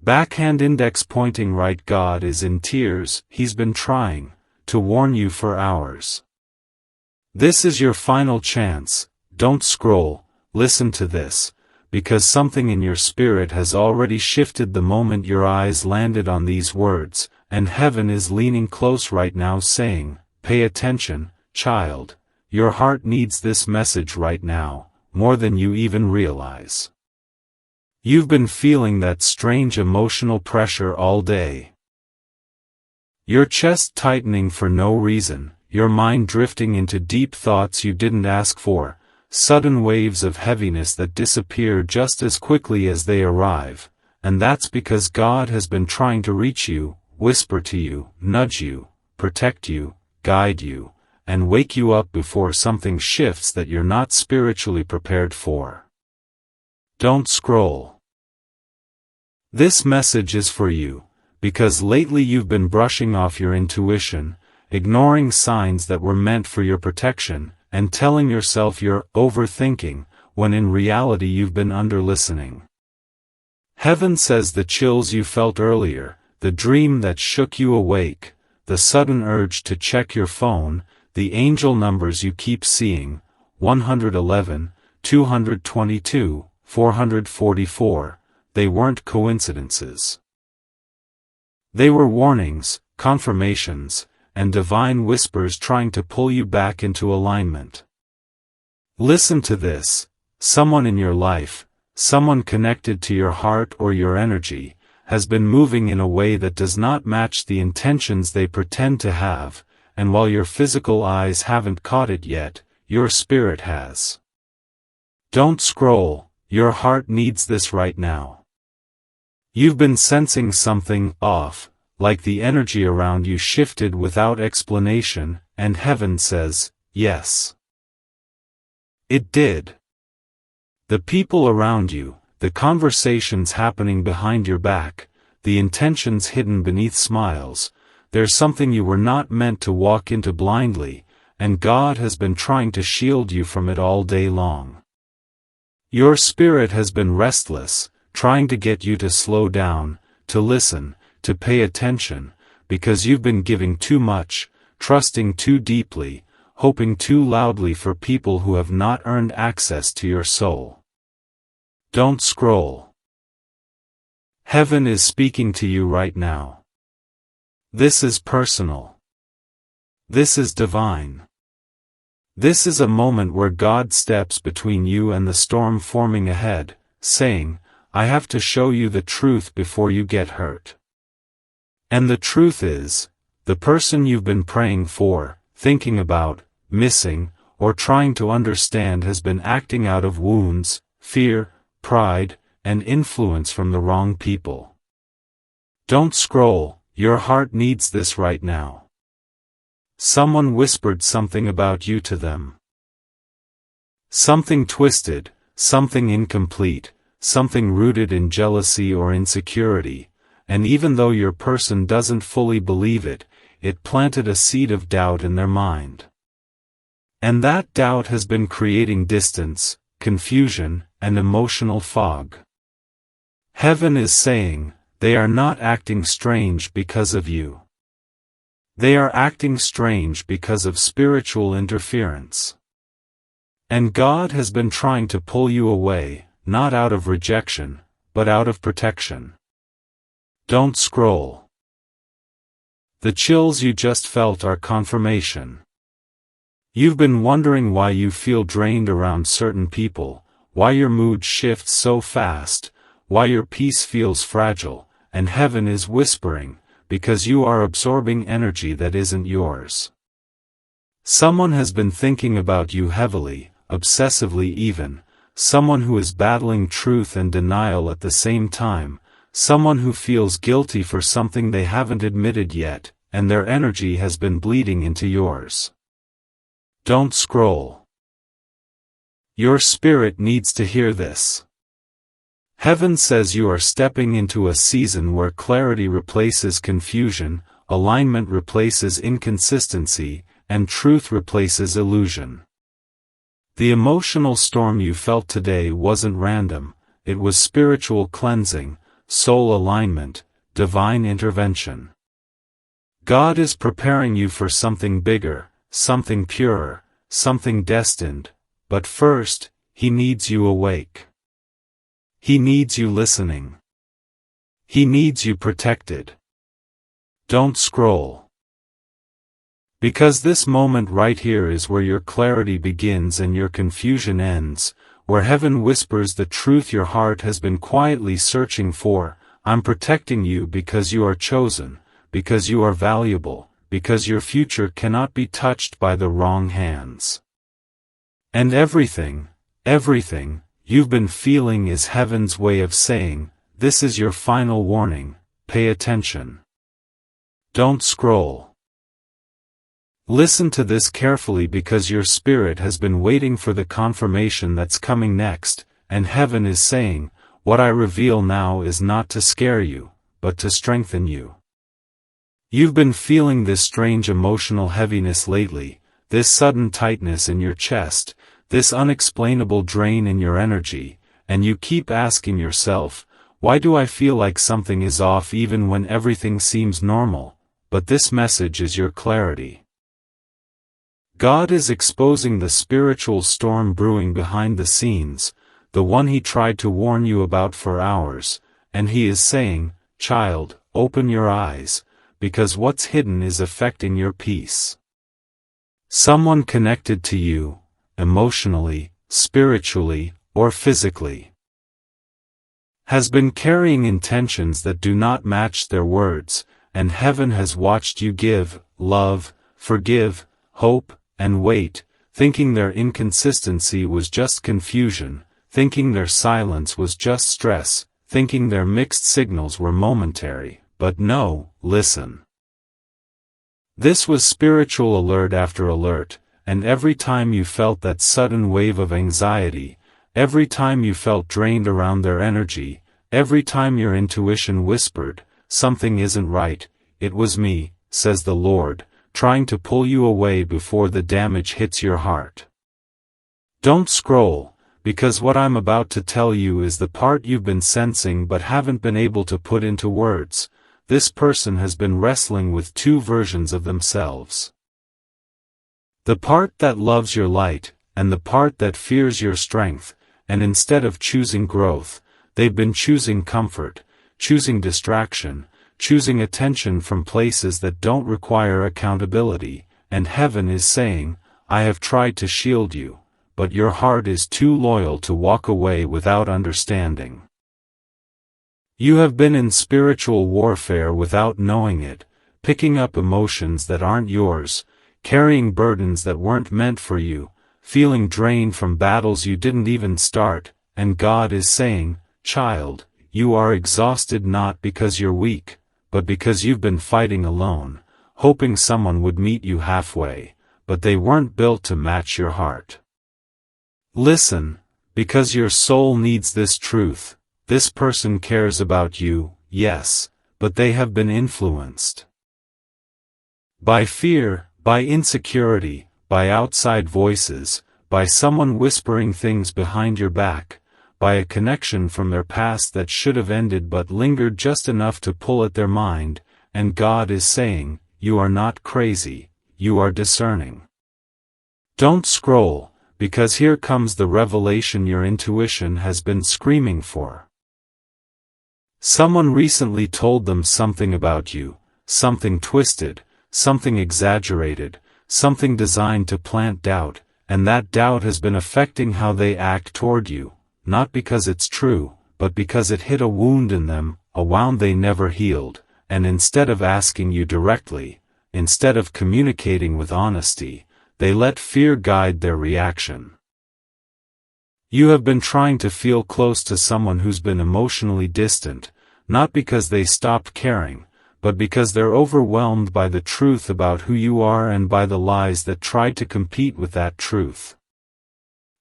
Backhand index pointing right. God is in tears. He's been trying to warn you for hours. This is your final chance. Don't scroll, listen to this, because something in your spirit has already shifted the moment your eyes landed on these words, and heaven is leaning close right now saying, pay attention, child, your heart needs this message right now, more than you even realize. You've been feeling that strange emotional pressure all day. Your chest tightening for no reason, your mind drifting into deep thoughts you didn't ask for, sudden waves of heaviness that disappear just as quickly as they arrive, and that's because God has been trying to reach you, whisper to you, nudge you, protect you, guide you, and wake you up before something shifts that you're not spiritually prepared for. Don't scroll. This message is for you, because lately you've been brushing off your intuition, ignoring signs that were meant for your protection, and telling yourself you're overthinking, when in reality you've been under-listening. Heaven says the chills you felt earlier, the dream that shook you awake, the sudden urge to check your phone, the angel numbers you keep seeing, 111, 222, 444, they weren't coincidences. They were warnings, confirmations, and divine whispers trying to pull you back into alignment. Listen to this. Someone in your life, someone connected to your heart or your energy, has been moving in a way that does not match the intentions they pretend to have, and while your physical eyes haven't caught it yet, your spirit has. Don't scroll, your heart needs this right now. You've been sensing something off, like the energy around you shifted without explanation, and heaven says, yes. It did. The people around you, the conversations happening behind your back, the intentions hidden beneath smiles, there's something you were not meant to walk into blindly, and God has been trying to shield you from it all day long. Your spirit has been restless, trying to get you to slow down, to listen, to pay attention, because you've been giving too much, trusting too deeply, hoping too loudly for people who have not earned access to your soul. Don't scroll. Heaven is speaking to you right now. This is personal. This is divine. This is a moment where God steps between you and the storm forming ahead, saying, I have to show you the truth before you get hurt. And the truth is, the person you've been praying for, thinking about, missing, or trying to understand has been acting out of wounds, fear, pride, and influence from the wrong people. Don't scroll, your heart needs this right now. Someone whispered something about you to them. Something twisted, something incomplete, something rooted in jealousy or insecurity, and even though your person doesn't fully believe it, it planted a seed of doubt in their mind. And that doubt has been creating distance, confusion, and emotional fog. Heaven is saying, they are not acting strange because of you. They are acting strange because of spiritual interference. And God has been trying to pull you away, not out of rejection, but out of protection. Don't scroll. The chills you just felt are confirmation. You've been wondering why you feel drained around certain people, why your mood shifts so fast, why your peace feels fragile, and heaven is whispering, because you are absorbing energy that isn't yours. Someone has been thinking about you heavily, obsessively even, someone who is battling truth and denial at the same time, someone who feels guilty for something they haven't admitted yet, and their energy has been bleeding into yours. Don't scroll. Your spirit needs to hear this. Heaven says you are stepping into a season where clarity replaces confusion, alignment replaces inconsistency, and truth replaces illusion. The emotional storm you felt today wasn't random, it was spiritual cleansing, soul alignment, divine intervention. God is preparing you for something bigger, something purer, something destined, but first, He needs you awake. He needs you listening. He needs you protected. Don't scroll. Because this moment right here is where your clarity begins and your confusion ends, where heaven whispers the truth your heart has been quietly searching for. I'm protecting you because you are chosen, because you are valuable, because your future cannot be touched by the wrong hands. And everything you've been feeling is heaven's way of saying, this is your final warning, pay attention. Don't scroll. Listen to this carefully because your spirit has been waiting for the confirmation that's coming next, and heaven is saying, what I reveal now is not to scare you, but to strengthen you. You've been feeling this strange emotional heaviness lately, this sudden tightness in your chest, this unexplainable drain in your energy, and you keep asking yourself, why do I feel like something is off even when everything seems normal? But this message is your clarity. God is exposing the spiritual storm brewing behind the scenes, the one He tried to warn you about for hours, and He is saying, child, open your eyes, because what's hidden is affecting your peace. Someone connected to you, emotionally, spiritually, or physically, has been carrying intentions that do not match their words, and heaven has watched you give, love, forgive, hope, and wait, thinking their inconsistency was just confusion, thinking their silence was just stress, thinking their mixed signals were momentary, but no, listen. This was spiritual alert after alert, and every time you felt that sudden wave of anxiety, every time you felt drained around their energy, every time your intuition whispered, something isn't right, it was me, says the Lord, trying to pull you away before the damage hits your heart. Don't scroll, because what I'm about to tell you is the part you've been sensing but haven't been able to put into words. This person has been wrestling with two versions of themselves. The part that loves your light, and the part that fears your strength, and instead of choosing growth, they've been choosing comfort, choosing distraction, choosing attention from places that don't require accountability, and heaven is saying, I have tried to shield you, but your heart is too loyal to walk away without understanding. You have been in spiritual warfare without knowing it, picking up emotions that aren't yours, carrying burdens that weren't meant for you, feeling drained from battles you didn't even start, and God is saying, child, you are exhausted not because you're weak, but because you've been fighting alone, hoping someone would meet you halfway, but they weren't built to match your heart. Listen, because your soul needs this truth. This person cares about you, yes, but they have been influenced by fear, by insecurity, by outside voices, by someone whispering things behind your back, by a connection from their past that should have ended but lingered just enough to pull at their mind, and God is saying, you are not crazy, you are discerning. Don't scroll, because here comes the revelation your intuition has been screaming for. Someone recently told them something about you, something twisted, something exaggerated, something designed to plant doubt, and that doubt has been affecting how they act toward you. Not because it's true, but because it hit a wound in them, a wound they never healed, and instead of asking you directly, instead of communicating with honesty, they let fear guide their reaction. You have been trying to feel close to someone who's been emotionally distant, not because they stopped caring, but because they're overwhelmed by the truth about who you are and by the lies that tried to compete with that truth.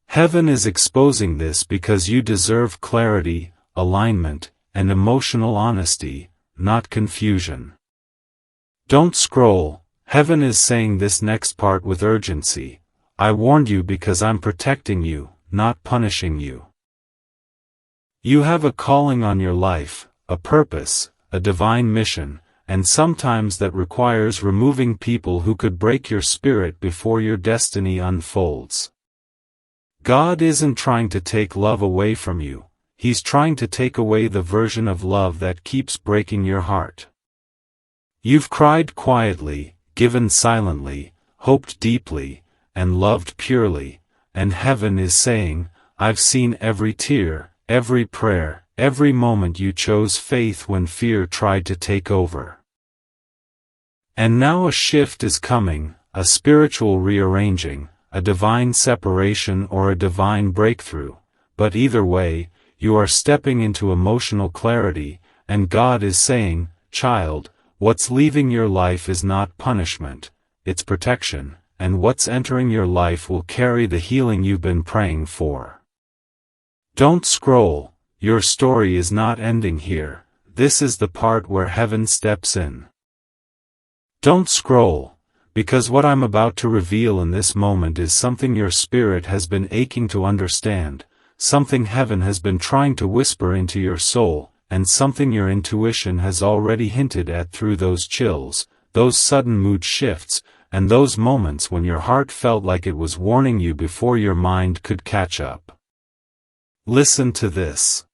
Heaven is exposing this because you deserve clarity, alignment, and emotional honesty, not confusion. Don't scroll. Heaven is saying this next part with urgency. I warned you because I'm protecting you, not punishing you. You have a calling on your life, a purpose, a divine mission, and sometimes that requires removing people who could break your spirit before your destiny unfolds. God isn't trying to take love away from you, He's trying to take away the version of love that keeps breaking your heart. You've cried quietly, given silently, hoped deeply, and loved purely, and heaven is saying, I've seen every tear, every prayer, every moment you chose faith when fear tried to take over. And now a shift is coming, a spiritual rearranging, a divine separation or a divine breakthrough, but either way, you are stepping into emotional clarity, and God is saying, child, what's leaving your life is not punishment, it's protection, and what's entering your life will carry the healing you've been praying for. Don't scroll, your story is not ending here, this is the part where heaven steps in. Don't scroll, because what I'm about to reveal in this moment is something your spirit has been aching to understand, something heaven has been trying to whisper into your soul, and something your intuition has already hinted at through those chills, those sudden mood shifts, and those moments when your heart felt like it was warning you before your mind could catch up. Listen to this.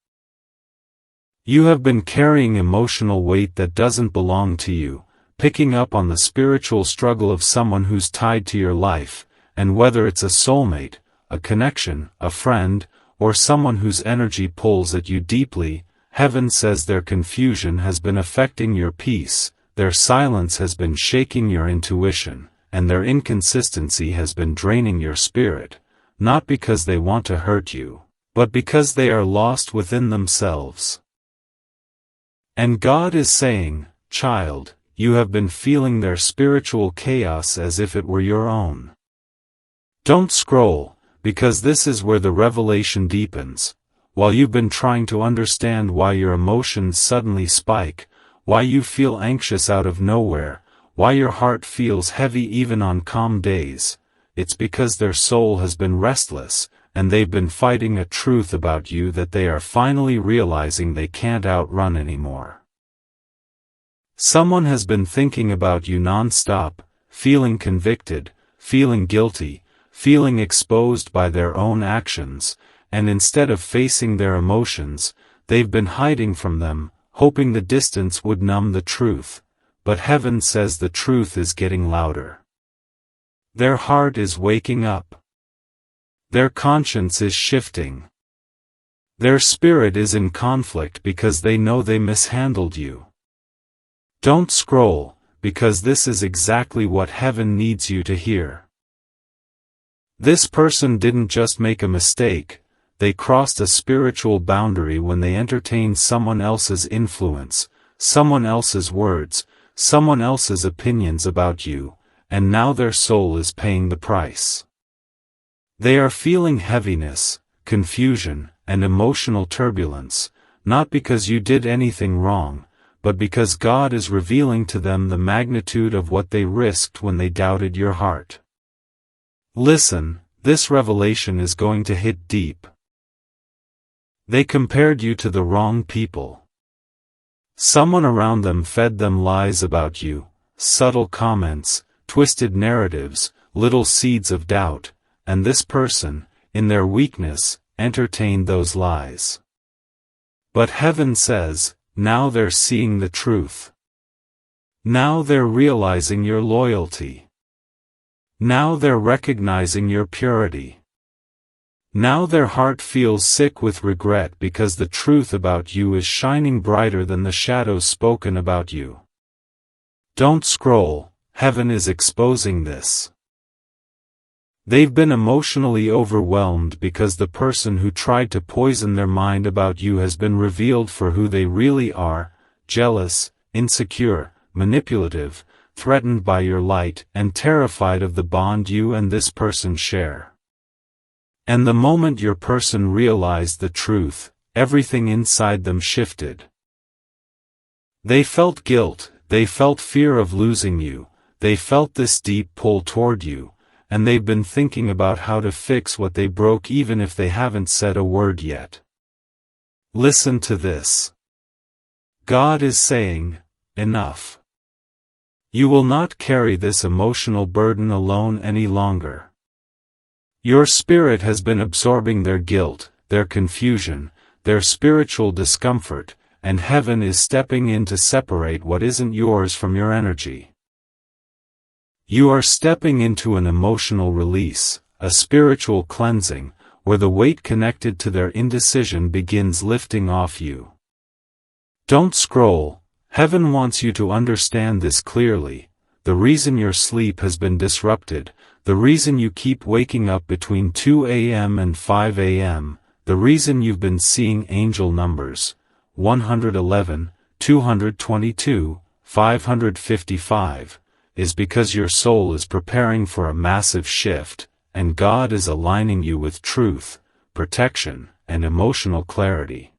You have been carrying emotional weight that doesn't belong to you, picking up on the spiritual struggle of someone who's tied to your life, and whether it's a soulmate, a connection, a friend, or someone whose energy pulls at you deeply, heaven says their confusion has been affecting your peace, their silence has been shaking your intuition, and their inconsistency has been draining your spirit, not because they want to hurt you, but because they are lost within themselves. And God is saying, child, you have been feeling their spiritual chaos as if it were your own. Don't scroll, because this is where the revelation deepens. While you've been trying to understand why your emotions suddenly spike, why you feel anxious out of nowhere, why your heart feels heavy even on calm days, it's because their soul has been restless, and they've been fighting a truth about you that they are finally realizing they can't outrun anymore. Someone has been thinking about you non-stop, feeling convicted, feeling guilty, feeling exposed by their own actions, and instead of facing their emotions, they've been hiding from them, hoping the distance would numb the truth, but heaven says the truth is getting louder. Their heart is waking up. Their conscience is shifting. Their spirit is in conflict because they know they mishandled you. Don't scroll, because this is exactly what heaven needs you to hear. This person didn't just make a mistake, they crossed a spiritual boundary when they entertained someone else's influence, someone else's words, someone else's opinions about you, and now their soul is paying the price. They are feeling heaviness, confusion, and emotional turbulence, not because you did anything wrong, but because God is revealing to them the magnitude of what they risked when they doubted your heart. Listen, this revelation is going to hit deep. They compared you to the wrong people. Someone around them fed them lies about you, subtle comments, twisted narratives, little seeds of doubt, and this person, in their weakness, entertained those lies. But heaven says, now they're seeing the truth. Now they're realizing your loyalty. Now they're recognizing your purity. Now their heart feels sick with regret because the truth about you is shining brighter than the shadows spoken about you. Don't scroll, heaven is exposing this. They've been emotionally overwhelmed because the person who tried to poison their mind about you has been revealed for who they really are, jealous, insecure, manipulative, threatened by your light, and terrified of the bond you and this person share. And the moment your person realized the truth, everything inside them shifted. They felt guilt, they felt fear of losing you, they felt this deep pull toward you, and they've been thinking about how to fix what they broke even if they haven't said a word yet. Listen to this. God is saying, enough. You will not carry this emotional burden alone any longer. Your spirit has been absorbing their guilt, their confusion, their spiritual discomfort, and heaven is stepping in to separate what isn't yours from your energy. You are stepping into an emotional release, a spiritual cleansing, where the weight connected to their indecision begins lifting off you. Don't scroll. Heaven wants you to understand this clearly. The reason your sleep has been disrupted, the reason you keep waking up between 2 a.m. and 5 a.m., the reason you've been seeing angel numbers, 111, 222, 555, is because your soul is preparing for a massive shift, and God is aligning you with truth, protection, and emotional clarity.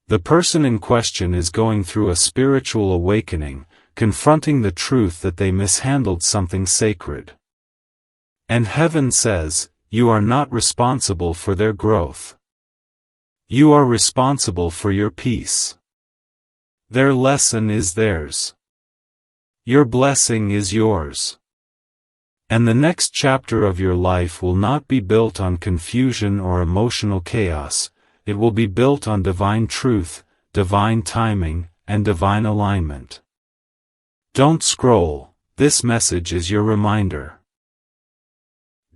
The person in question is going through a spiritual awakening, confronting the truth that they mishandled something sacred. And heaven says, you are not responsible for their growth. You are responsible for your peace. Their lesson is theirs. Your blessing is yours. And the next chapter of your life will not be built on confusion or emotional chaos. It will be built on divine truth, divine timing, and divine alignment. Don't scroll. This message is your reminder.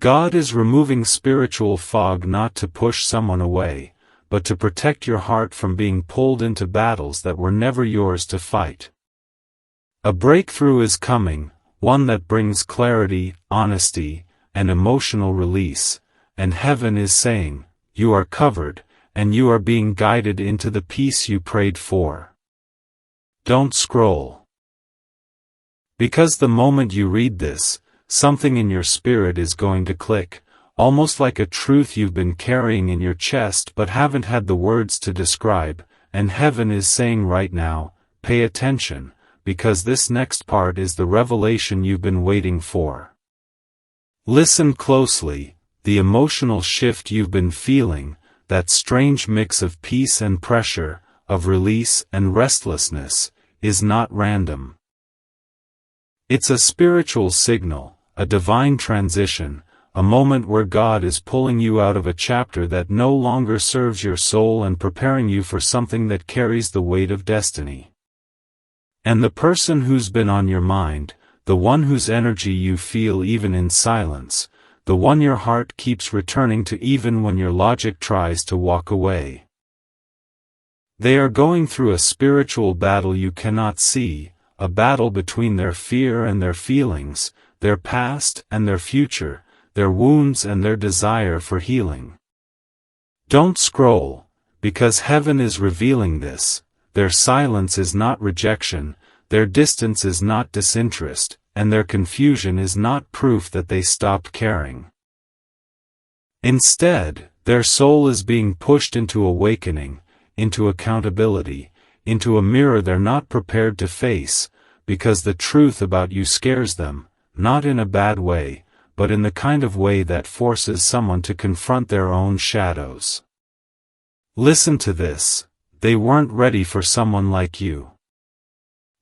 God is removing spiritual fog not to push someone away, but to protect your heart from being pulled into battles that were never yours to fight. A breakthrough is coming, one that brings clarity, honesty, and emotional release, and heaven is saying, you are covered, and you are being guided into the peace you prayed for. Don't scroll. Because the moment you read this, something in your spirit is going to click, almost like a truth you've been carrying in your chest but haven't had the words to describe, and heaven is saying right now, pay attention, because this next part is the revelation you've been waiting for. Listen closely. The emotional shift you've been feeling, that strange mix of peace and pressure, of release and restlessness, is not random. It's a spiritual signal, a divine transition, a moment where God is pulling you out of a chapter that no longer serves your soul and preparing you for something that carries the weight of destiny. And the person who's been on your mind, the one whose energy you feel even in silence, the one your heart keeps returning to even when your logic tries to walk away. They are going through a spiritual battle you cannot see, a battle between their fear and their feelings, their past and their future, their wounds and their desire for healing. Don't scroll, because heaven is revealing this. Their silence is not rejection, their distance is not disinterest, and their confusion is not proof that they stopped caring. Instead, their soul is being pushed into awakening, into accountability, into a mirror they're not prepared to face, because the truth about you scares them, not in a bad way, but in the kind of way that forces someone to confront their own shadows. Listen to this. They weren't ready for someone like you.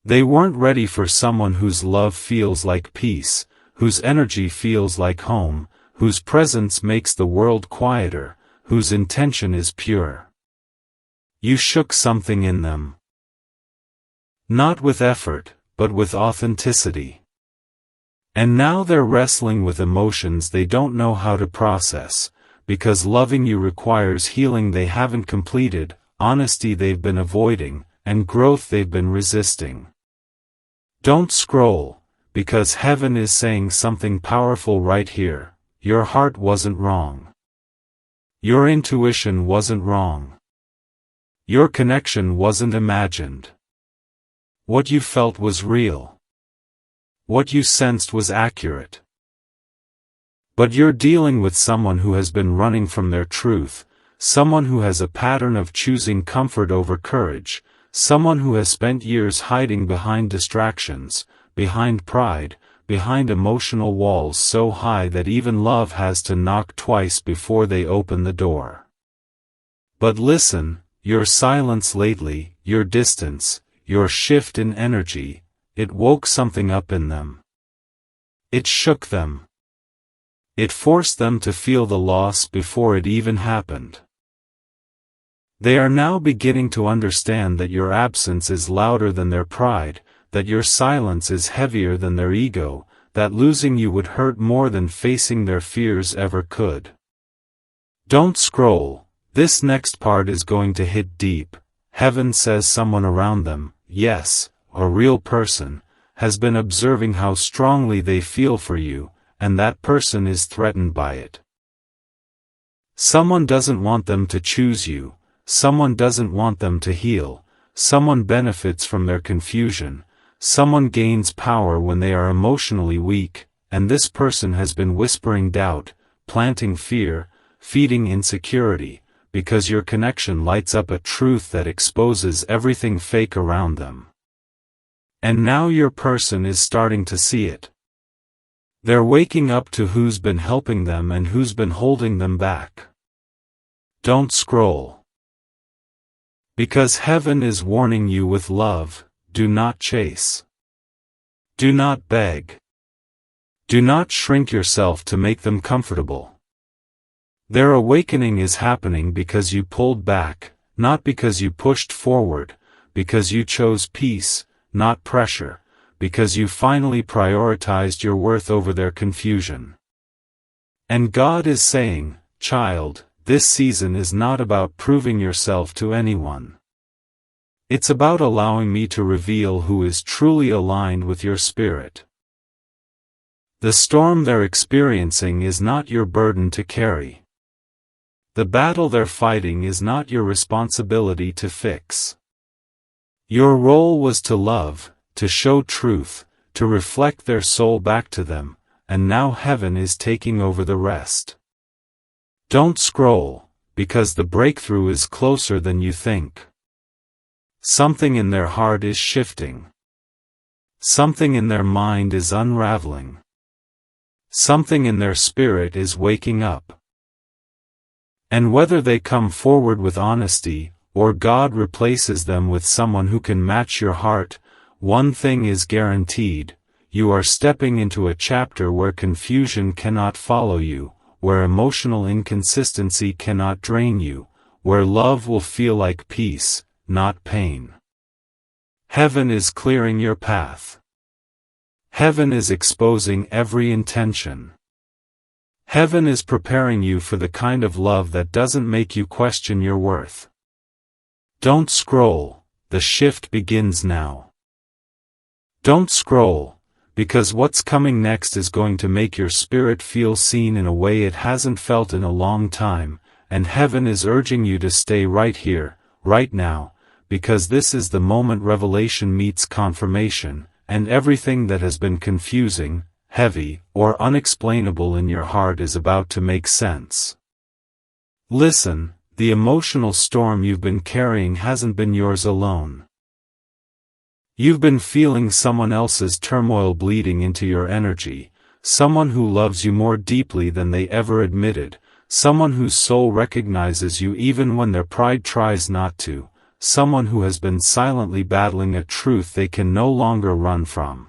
They weren't ready for someone whose love feels like peace, whose energy feels like home, whose presence makes the world quieter, whose intention is pure. You shook something in them. Not with effort, but with authenticity. And now they're wrestling with emotions they don't know how to process, because loving you requires healing they haven't completed, honesty they've been avoiding, and growth they've been resisting. Don't scroll, because heaven is saying something powerful right here. Your heart wasn't wrong. Your intuition wasn't wrong. Your connection wasn't imagined. What you felt was real. What you sensed was accurate. But you're dealing with someone who has been running from their truth, someone who has a pattern of choosing comfort over courage, someone who has spent years hiding behind distractions, behind pride, behind emotional walls so high that even love has to knock twice before they open the door. But listen, your silence lately, your distance, your shift in energy, it woke something up in them. It shook them. It forced them to feel the loss before it even happened. They are now beginning to understand that your absence is louder than their pride, that your silence is heavier than their ego, that losing you would hurt more than facing their fears ever could. Don't scroll. This next part is going to hit deep. Heaven says someone around them, yes, a real person, has been observing how strongly they feel for you, and that person is threatened by it. Someone doesn't want them to choose you, someone doesn't want them to heal, someone benefits from their confusion, someone gains power when they are emotionally weak, and this person has been whispering doubt, planting fear, feeding insecurity, because your connection lights up a truth that exposes everything fake around them. And now your person is starting to see it. They're waking up to who's been helping them and who's been holding them back. Don't scroll. Because heaven is warning you with love, do not chase. Do not beg. Do not shrink yourself to make them comfortable. Their awakening is happening because you pulled back, not because you pushed forward, because you chose peace, not pressure, because you finally prioritized your worth over their confusion. And God is saying, child, this season is not about proving yourself to anyone. It's about allowing me to reveal who is truly aligned with your spirit. The storm they're experiencing is not your burden to carry. The battle they're fighting is not your responsibility to fix. Your role was to love, to show truth, to reflect their soul back to them, and now heaven is taking over the rest. Don't scroll, because the breakthrough is closer than you think. Something in their heart is shifting. Something in their mind is unraveling. Something in their spirit is waking up. And whether they come forward with honesty, or God replaces them with someone who can match your heart, one thing is guaranteed: you are stepping into a chapter where confusion cannot follow you, where emotional inconsistency cannot drain you, where love will feel like peace, not pain. Heaven is clearing your path. Heaven is exposing every intention. Heaven is preparing you for the kind of love that doesn't make you question your worth. Don't scroll, the shift begins now. Don't scroll, because what's coming next is going to make your spirit feel seen in a way it hasn't felt in a long time, and heaven is urging you to stay right here, right now, because this is the moment revelation meets confirmation, and everything that has been confusing, heavy, or unexplainable in your heart is about to make sense. Listen, the emotional storm you've been carrying hasn't been yours alone. You've been feeling someone else's turmoil bleeding into your energy, someone who loves you more deeply than they ever admitted, someone whose soul recognizes you even when their pride tries not to, someone who has been silently battling a truth they can no longer run from.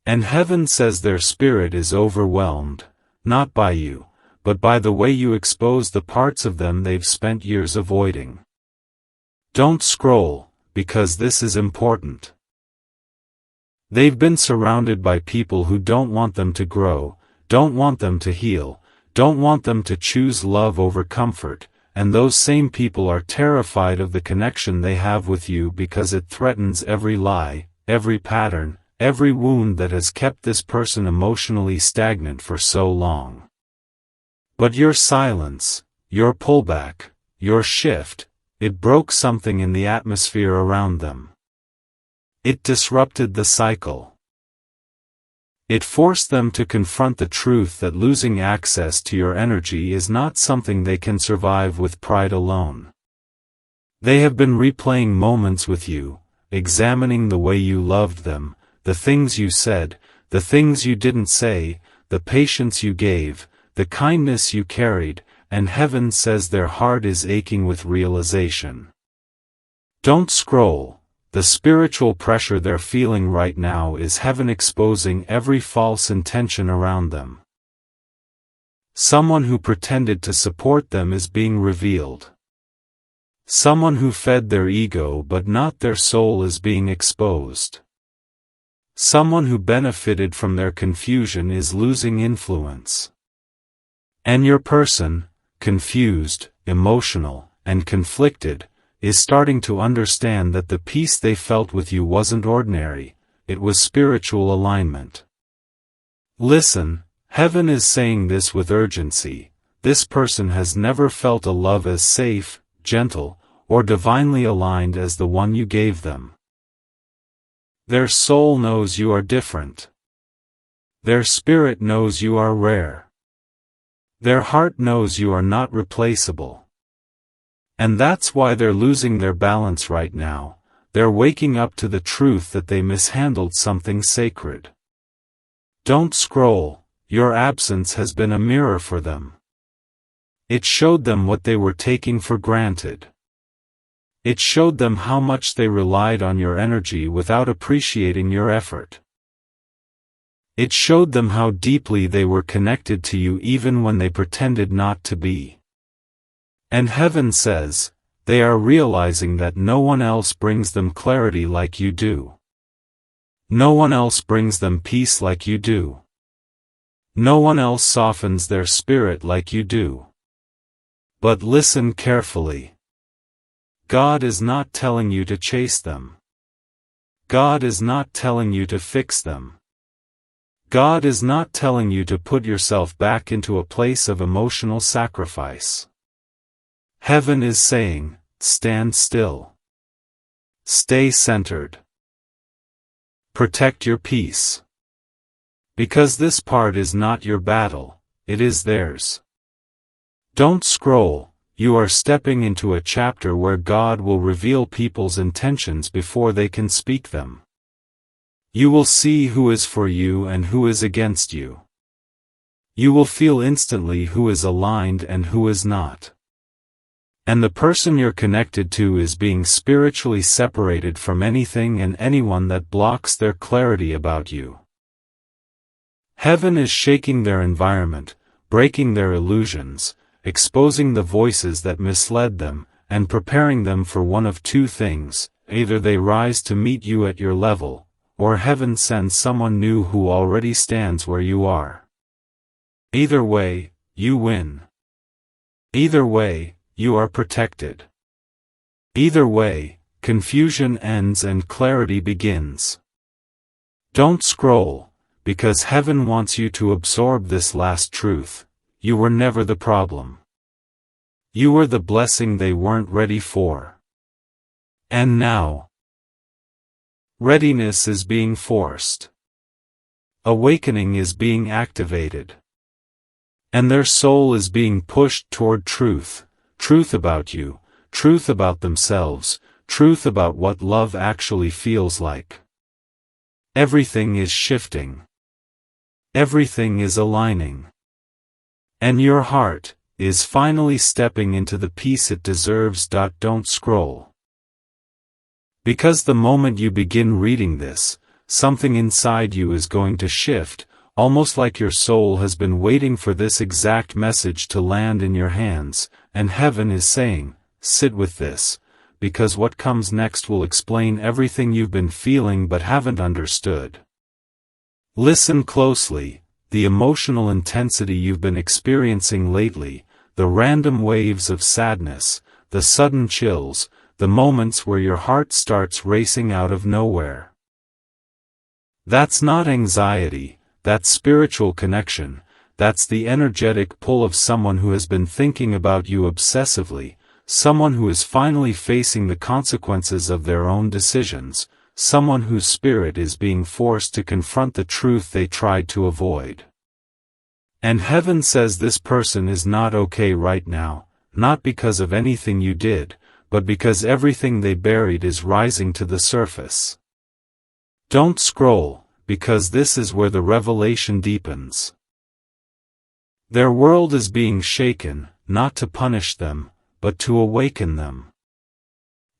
And heaven says their spirit is overwhelmed, not by you, but by the way you expose the parts of them they've spent years avoiding. Don't scroll, because this is important. They've been surrounded by people who don't want them to grow, don't want them to heal, don't want them to choose love over comfort, and those same people are terrified of the connection they have with you because it threatens every lie, every pattern, every wound that has kept this person emotionally stagnant for so long. But your silence, your pullback, your shift, it broke something in the atmosphere around them. It disrupted the cycle. It forced them to confront the truth that losing access to your energy is not something they can survive with pride alone. They have been replaying moments with you, examining the way you loved them, the things you said, the things you didn't say, the patience you gave, the kindness you carried, and heaven says their heart is aching with realization. Don't scroll. The spiritual pressure they're feeling right now is heaven exposing every false intention around them. Someone who pretended to support them is being revealed. Someone who fed their ego but not their soul is being exposed. Someone who benefited from their confusion is losing influence. And your person, confused, emotional, and conflicted, is starting to understand that the peace they felt with you wasn't ordinary, it was spiritual alignment. Listen, heaven is saying this with urgency. This person has never felt a love as safe, gentle, or divinely aligned as the one you gave them. Their soul knows you are different. Their spirit knows you are rare. Their heart knows you are not replaceable. And that's why they're losing their balance right now. They're waking up to the truth that they mishandled something sacred. Don't scroll. Your absence has been a mirror for them. It showed them what they were taking for granted. It showed them how much they relied on your energy without appreciating your effort. It showed them how deeply they were connected to you even when they pretended not to be. And heaven says, they are realizing that no one else brings them clarity like you do. No one else brings them peace like you do. No one else softens their spirit like you do. But listen carefully. God is not telling you to chase them. God is not telling you to fix them. God is not telling you to put yourself back into a place of emotional sacrifice. Heaven is saying, stand still. Stay centered. Protect your peace. Because this part is not your battle, it is theirs. Don't scroll. You are stepping into a chapter where God will reveal people's intentions before they can speak them. You will see who is for you and who is against you. You will feel instantly who is aligned and who is not. And the person you're connected to is being spiritually separated from anything and anyone that blocks their clarity about you. Heaven is shaking their environment, breaking their illusions, exposing the voices that misled them, and preparing them for one of two things: either they rise to meet you at your level, or heaven sends someone new who already stands where you are. Either way, you win. Either way, you are protected. Either way, confusion ends and clarity begins. Don't scroll, because heaven wants you to absorb this last truth. You were never the problem. You were the blessing they weren't ready for. And now, readiness is being forced. Awakening is being activated. And their soul is being pushed toward truth. Truth about you, truth about themselves, truth about what love actually feels like. Everything is shifting. Everything is aligning. And your heart is finally stepping into the peace it deserves. Don't scroll. Because the moment you begin reading this, something inside you is going to shift, almost like your soul has been waiting for this exact message to land in your hands, and heaven is saying, sit with this, because what comes next will explain everything you've been feeling but haven't understood. Listen closely. The emotional intensity you've been experiencing lately, the random waves of sadness, the sudden chills, the moments where your heart starts racing out of nowhere. That's not anxiety, that's spiritual connection, that's the energetic pull of someone who has been thinking about you obsessively, someone who is finally facing the consequences of their own decisions, someone whose spirit is being forced to confront the truth they tried to avoid. And heaven says this person is not okay right now, not because of anything you did, but because everything they buried is rising to the surface. Don't scroll, because this is where the revelation deepens. Their world is being shaken, not to punish them, but to awaken them.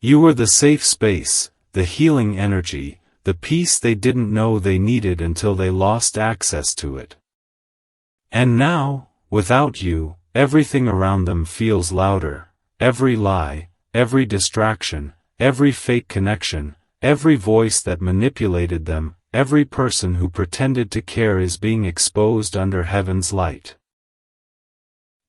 You were the safe space, the healing energy, the peace they didn't know they needed until they lost access to it. And now, without you, everything around them feels louder. Every lie, every distraction, every fake connection, every voice that manipulated them, every person who pretended to care is being exposed under heaven's light.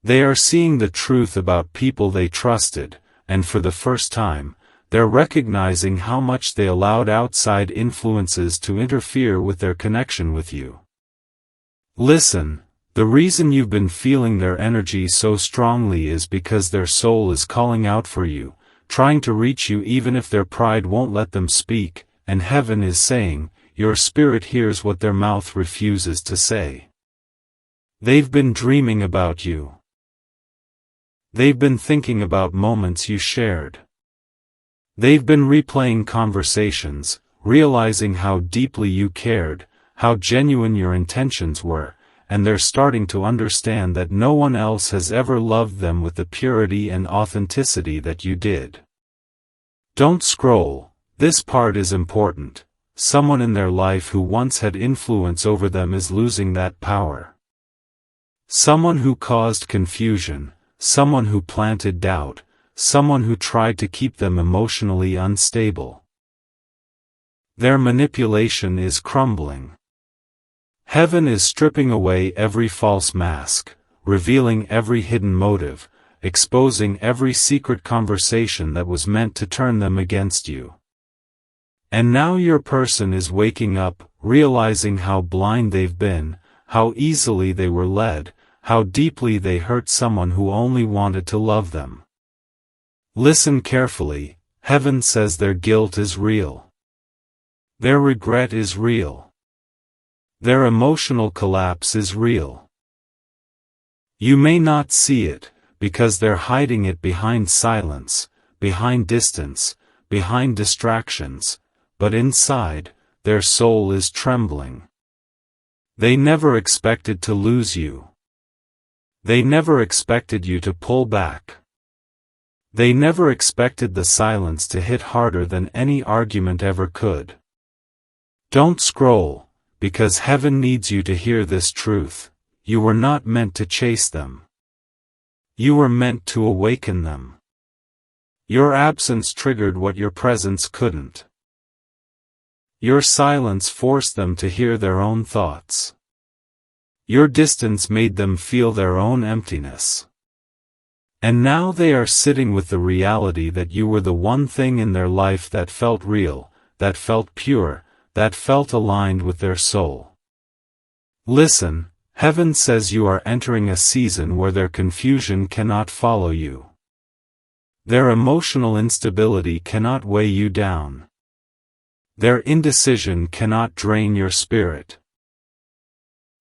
They are seeing the truth about people they trusted, and for the first time, they're recognizing how much they allowed outside influences to interfere with their connection with you. Listen, the reason you've been feeling their energy so strongly is because their soul is calling out for you, trying to reach you even if their pride won't let them speak, and heaven is saying, your spirit hears what their mouth refuses to say. They've been dreaming about you. They've been thinking about moments you shared. They've been replaying conversations, realizing how deeply you cared, how genuine your intentions were, and they're starting to understand that no one else has ever loved them with the purity and authenticity that you did. Don't scroll, this part is important. Someone in their life who once had influence over them is losing that power. Someone who caused confusion, someone who planted doubt, someone who tried to keep them emotionally unstable. Their manipulation is crumbling. Heaven is stripping away every false mask, revealing every hidden motive, exposing every secret conversation that was meant to turn them against you. And now your person is waking up, realizing how blind they've been, how easily they were led, how deeply they hurt someone who only wanted to love them. Listen carefully, heaven says their guilt is real. Their regret is real. Their emotional collapse is real. You may not see it, because they're hiding it behind silence, behind distance, behind distractions, but inside, their soul is trembling. They never expected to lose you. They never expected you to pull back. They never expected the silence to hit harder than any argument ever could. Don't scroll, because heaven needs you to hear this truth. You were not meant to chase them. You were meant to awaken them. Your absence triggered what your presence couldn't. Your silence forced them to hear their own thoughts. Your distance made them feel their own emptiness. And now they are sitting with the reality that you were the one thing in their life that felt real, that felt pure, that felt aligned with their soul. Listen, heaven says you are entering a season where their confusion cannot follow you. Their emotional instability cannot weigh you down. Their indecision cannot drain your spirit.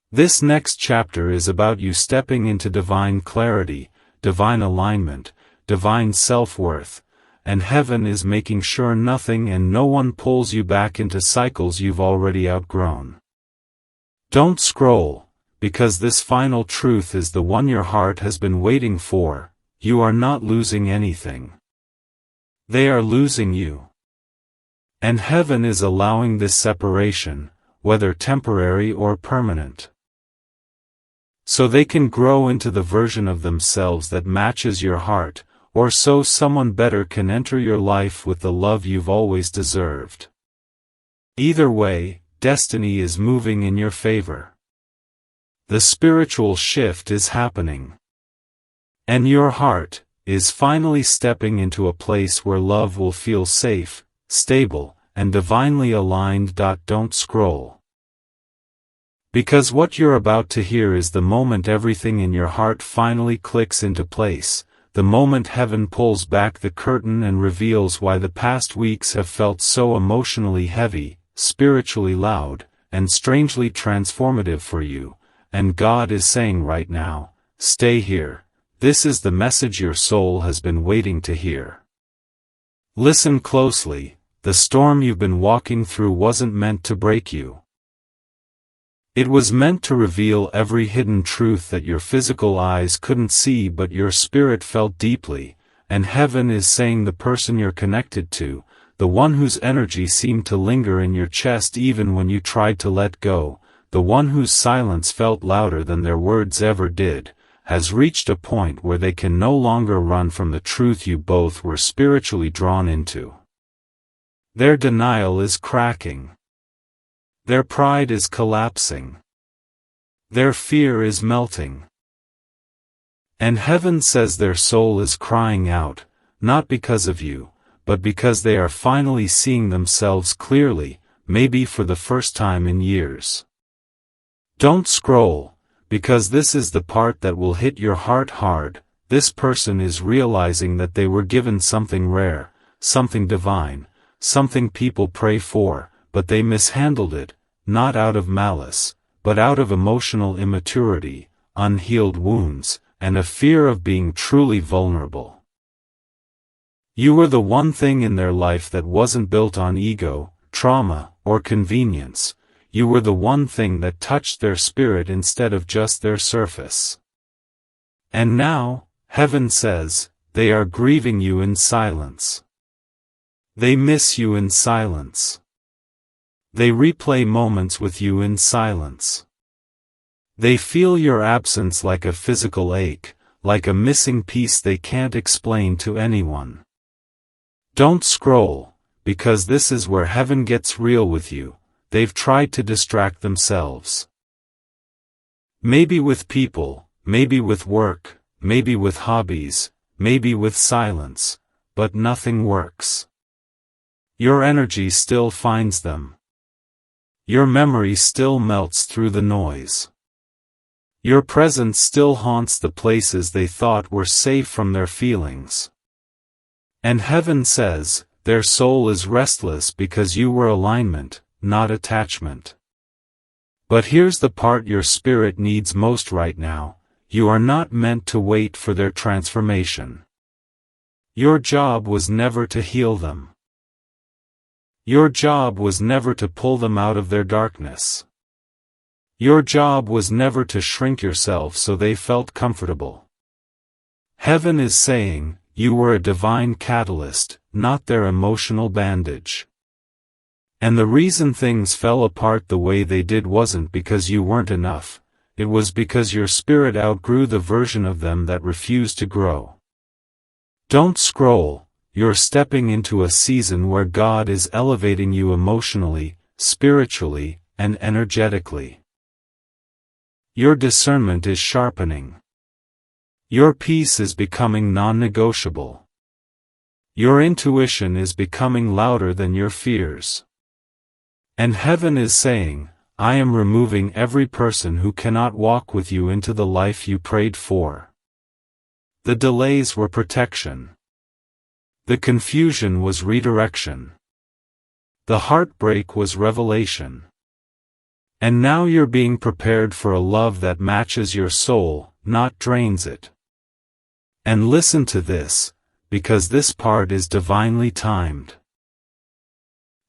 This next chapter is about you stepping into divine clarity, divine alignment, divine self-worth, and heaven is making sure nothing and no one pulls you back into cycles you've already outgrown. Don't scroll, because this final truth is the one your heart has been waiting for. You are not losing anything. They are losing you. And heaven is allowing this separation, whether temporary or permanent, so they can grow into the version of themselves that matches your heart, or so someone better can enter your life with the love you've always deserved. Either way, destiny is moving in your favor. The spiritual shift is happening. And your heart is finally stepping into a place where love will feel safe, stable, and divinely aligned. Don't scroll. Because what you're about to hear is the moment everything in your heart finally clicks into place, the moment heaven pulls back the curtain and reveals why the past weeks have felt so emotionally heavy, spiritually loud, and strangely transformative for you, and God is saying right now, stay here, this is the message your soul has been waiting to hear. Listen closely, the storm you've been walking through wasn't meant to break you. It was meant to reveal every hidden truth that your physical eyes couldn't see but your spirit felt deeply, and heaven is saying the person you're connected to, the one whose energy seemed to linger in your chest even when you tried to let go, the one whose silence felt louder than their words ever did, has reached a point where they can no longer run from the truth you both were spiritually drawn into. Their denial is cracking. Their pride is collapsing. Their fear is melting. And heaven says their soul is crying out, not because of you, but because they are finally seeing themselves clearly, maybe for the first time in years. Don't scroll, because this is the part that will hit your heart hard. This person is realizing that they were given something rare, something divine, something people pray for, but they mishandled it, not out of malice, but out of emotional immaturity, unhealed wounds, and a fear of being truly vulnerable. You were the one thing in their life that wasn't built on ego, trauma, or convenience. You were the one thing that touched their spirit instead of just their surface. And now, heaven says, they are grieving you in silence. They miss you in silence. They replay moments with you in silence. They feel your absence like a physical ache, like a missing piece they can't explain to anyone. Don't scroll, because this is where heaven gets real with you. They've tried to distract themselves. Maybe with people, maybe with work, maybe with hobbies, maybe with silence, but nothing works. Your energy still finds them. Your memory still melts through the noise. Your presence still haunts the places they thought were safe from their feelings. And heaven says, their soul is restless because you were alignment, not attachment. But here's the part your spirit needs most right now: you are not meant to wait for their transformation. Your job was never to heal them. Your job was never to pull them out of their darkness. Your job was never to shrink yourself so they felt comfortable. Heaven is saying, you were a divine catalyst, not their emotional bandage. And the reason things fell apart the way they did wasn't because you weren't enough, it was because your spirit outgrew the version of them that refused to grow. Don't scroll, you're stepping into a season where God is elevating you emotionally, spiritually, and energetically. Your discernment is sharpening. Your peace is becoming non-negotiable. Your intuition is becoming louder than your fears. And heaven is saying, I am removing every person who cannot walk with you into the life you prayed for. The delays were protection. The confusion was redirection. The heartbreak was revelation. And now you're being prepared for a love that matches your soul, not drains it. And listen to this, because this part is divinely timed.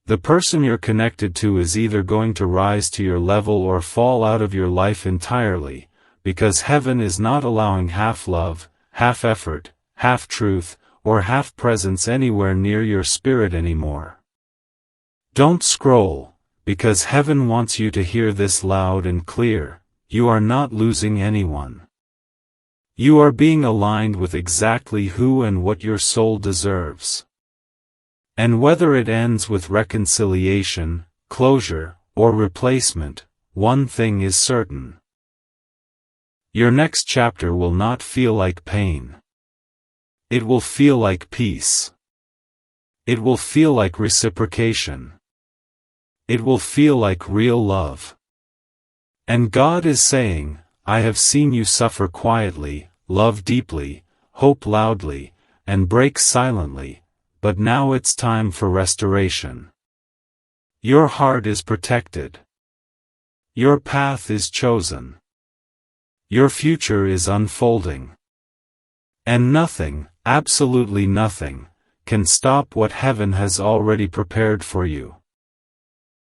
The person you're connected to is either going to rise to your level or fall out of your life entirely, because heaven is not allowing half love, half effort, half truth, or half presence anywhere near your spirit anymore. Don't scroll, because heaven wants you to hear this loud and clear: you are not losing anyone. You are being aligned with exactly who and what your soul deserves. And whether it ends with reconciliation, closure, or replacement, one thing is certain. Your next chapter will not feel like pain. It will feel like peace. It will feel like reciprocation. It will feel like real love. And God is saying, I have seen you suffer quietly, love deeply, hope loudly, and break silently, but now it's time for restoration. Your heart is protected. Your path is chosen. Your future is unfolding. And nothing, absolutely nothing, can stop what heaven has already prepared for you.